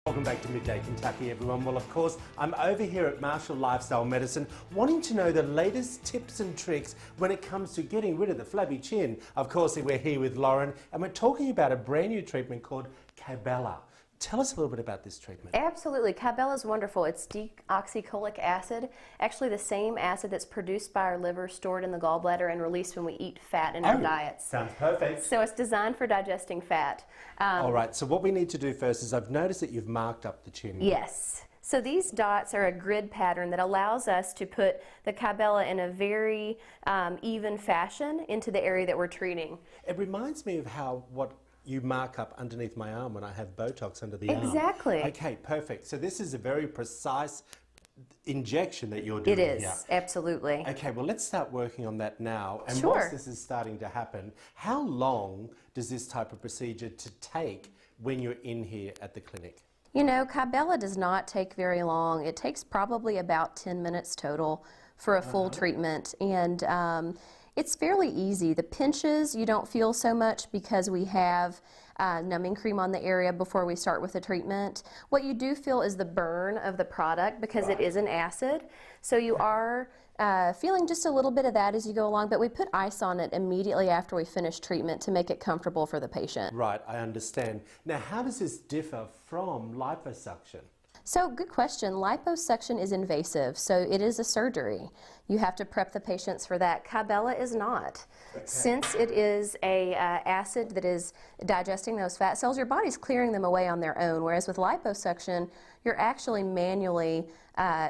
Welcome back to Midday Kentucky, everyone. Well, of course, I'm over here at Marshall Lifestyle Medicine wanting to know the latest tips and tricks when it comes to getting rid of the flabby chin. Of course, we're here with Lauren and we're talking about a brand new treatment called Kybella. Tell us a little bit about this treatment. Absolutely. Kybella is wonderful. It's deoxycholic acid, actually the same acid that's produced by our liver, stored in the gallbladder, and released when we eat fat in our diets. Sounds perfect. So it's designed for digesting fat. All right, so what we need to do first is I've noticed that you've marked up the chin. Yes. So these dots are a grid pattern that allows us to put the Kybella in a very even fashion into the area that we're treating. It reminds me of what you mark up underneath my arm when I have Botox under the arm. Exactly. Okay, perfect. So this is a very precise injection that you're doing. It is, here. Absolutely. Okay, well, let's start working on that now. And Sure. whilst this is starting to happen, how long does this type of procedure to take when you're in here at the clinic? You know, Kybella does not take very long. It takes probably about 10 minutes total for a full treatment. And it's fairly easy. The pinches, you don't feel so much because we have numbing cream on the area before we start with the treatment. What you do feel is the burn of the product because it is an acid. So you are feeling just a little bit of that as you go along, but we put ice on it immediately after we finish treatment to make it comfortable for the patient. Right, I understand. Now, how does this differ from liposuction? So, good question. Liposuction is invasive, so it is a surgery. You have to prep the patients for that. Kybella is not. Okay. Since it is a acid that is digesting those fat cells, your body's clearing them away on their own, whereas with liposuction, you're actually manually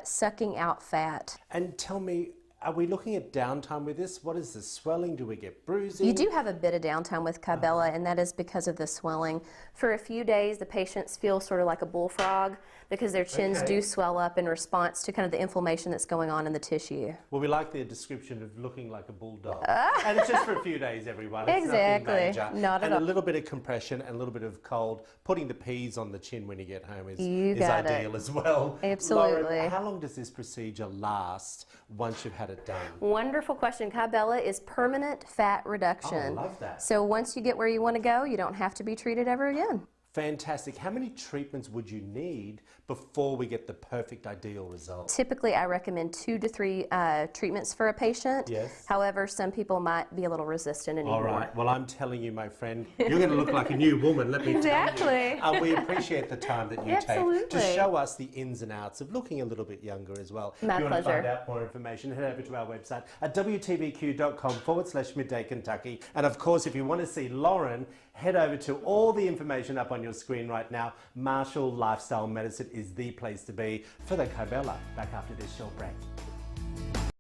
sucking out fat. And tell me, are we looking at downtime with this? What is the swelling? Do we get bruising? You do have a bit of downtime with Kybella, and that is because of the swelling. For a few days, the patients feel sort of like a bullfrog because their chins do swell up in response to kind of the inflammation that's going on in the tissue. Well, we like the description of looking like a bulldog. And it's just for a few days, everyone. It's exactly. nothing major. Not at all. And a little bit of compression and a little bit of cold. Putting the peas on the chin when you get home is ideal as well. Absolutely. Lauren, how long does this procedure last once you've had it done? Wonderful question. Kybella is permanent fat reduction. Oh, I love that. So once you get where you want to go, you don't have to be treated ever again. Fantastic. How many treatments would you need before we get the perfect ideal result? Typically, I recommend 2 to 3 treatments for a patient. Yes. However, some people might be a little resistant anymore. All right. Well, I'm telling you, my friend, you're going to look like a new woman, let me Exactly. tell you. We appreciate the time that you Absolutely. take to show us the ins and outs of looking a little bit younger as well. My if you want pleasure. to find out more information, head over to our website at WTVQ.com/Midday Kentucky. And of course, if you want to see Lauren, head over to all the information up on your screen right now. Marshall Lifestyle Medicine is the place to be for the Kybella. Back after this short break.